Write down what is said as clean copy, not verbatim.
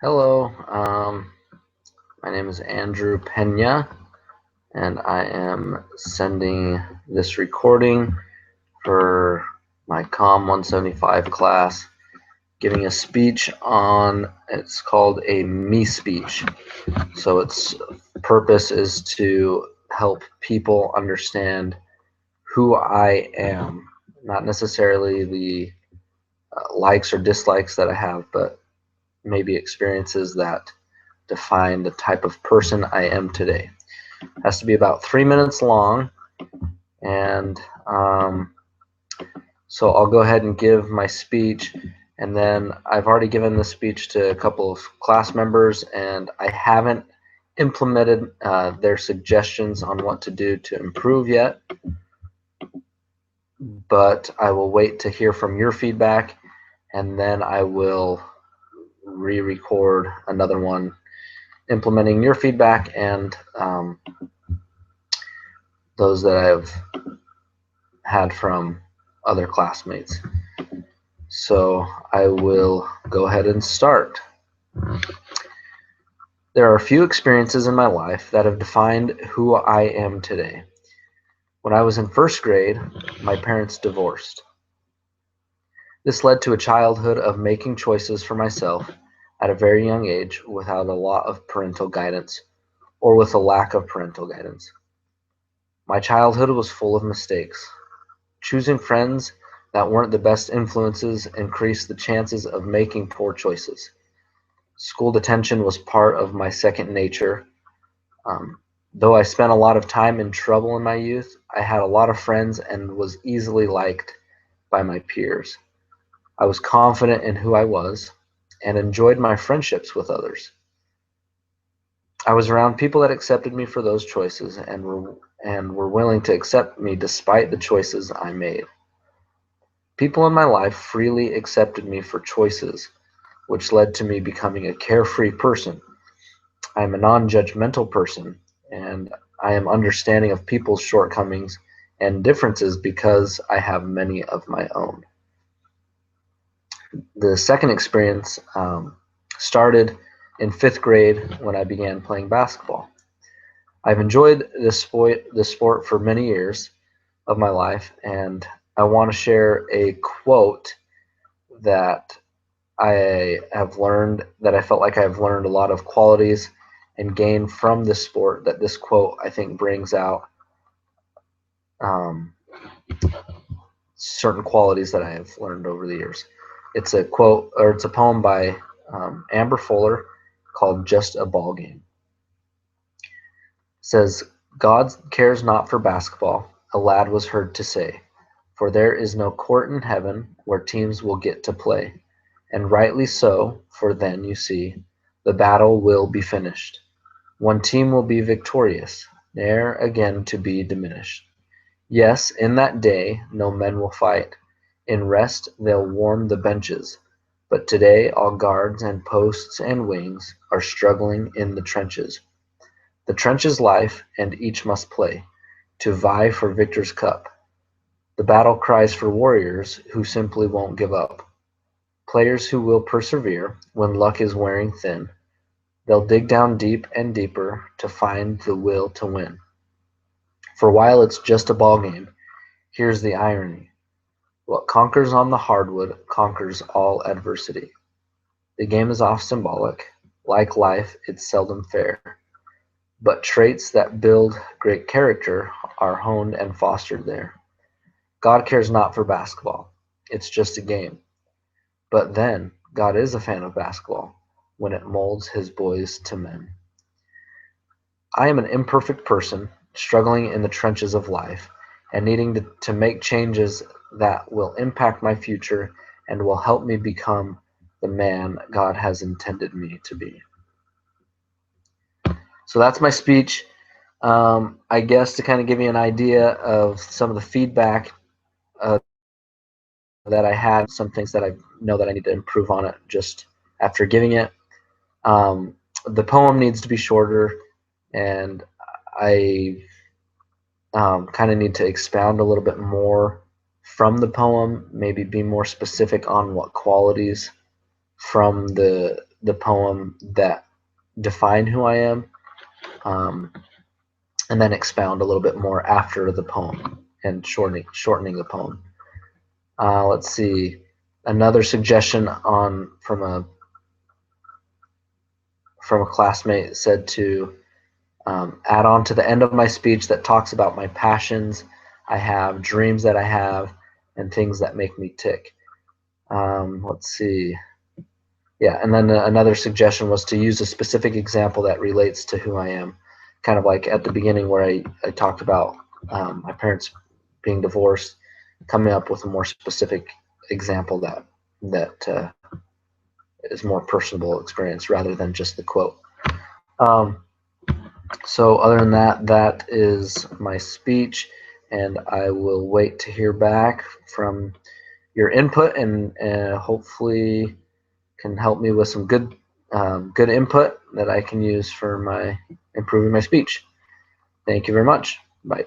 Hello, my name is Andrew Pena, and I am sending this recording for my Comm 175 class, giving a speech on, it's called a me speech. So its purpose is to help people understand who I am, not necessarily the likes or dislikes that I have, but maybe experiences that define the type of person I am today. It has to be about 3 minutes long, and so I'll go ahead and give my speech, and then I've already given the speech to a couple of class members, and I haven't implemented their suggestions on what to do to improve yet, but I will wait to hear from your feedback, and then I will re-record another one implementing your feedback and those that I've had from other classmates. So I will go ahead and start. There are a few experiences in my life that have defined who I am today. When I was in first grade, my parents divorced. This led to a childhood of making choices for myself at a very young age without a lot of parental guidance or with a lack of parental guidance. My childhood was full of mistakes. Choosing friends that weren't the best influences increased the chances of making poor choices. School detention was part of my second nature. Though I spent a lot of time in trouble in my youth, I had a lot of friends and was easily liked by my peers. I was confident in who I was and enjoyed my friendships with others. I was around people that accepted me for those choices and were willing to accept me despite the choices I made. People in my life freely accepted me for choices, which led to me becoming a carefree person. I am a non-judgmental person, and I am understanding of people's shortcomings and differences because I have many of my own. The second experience started in fifth grade when I began playing basketball. I've enjoyed this sport for many years of my life, and I want to share a quote that I have learned, that I felt like I've learned a lot of qualities and gained from this sport, that this quote I think brings out um, certain qualities that I have learned over the years. It's a quote, or it's a poem by Amber Fuller called "Just a Ball Game." It says, "God cares not for basketball," a lad was heard to say, "for there is no court in heaven where teams will get to play. And rightly so, for then, you see, the battle will be finished. One team will be victorious, ne'er again to be diminished. Yes, in that day no men will fight. In rest they'll warm the benches. But today all guards and posts and wings are struggling in the trenches. The trench is life, and each must play, to vie for victor's cup. The battle cries for warriors who simply won't give up. Players who will persevere when luck is wearing thin. They'll dig down deep and deeper to find the will to win. For while it's just a ball game, here's the irony. What conquers on the hardwood conquers all adversity. The game is oft symbolic. Like life, it's seldom fair. But traits that build great character are honed and fostered there. God cares not for basketball. It's just a game. But then, God is a fan of basketball when it molds his boys to men. I am an imperfect person struggling in the trenches of life and needing to make changes that will impact my future and will help me become the man God has intended me to be. So that's my speech. I guess to kind of give you an idea of some of the feedback that I had, some things that I know that I need to improve on it just after giving it. The poem needs to be shorter, and I kind of need to expound a little bit more from the poem, maybe be more specific on what qualities from the poem that define who I am, and then expound a little bit more after the poem and shortening the poem. Let's see. Another suggestion from a classmate said to add on to the end of my speech that talks about my passions I have, dreams that I have, and things that make me tick. Let's see. Yeah, and then another suggestion was to use a specific example that relates to who I am. Kind of like at the beginning where I talked about my parents being divorced, coming up with a more specific example that is more personable experience rather than just the quote. So other than that, that is my speech, and I will wait to hear back from your input, and hopefully can help me with some good input that I can use for improving my speech. Thank you very much. Bye.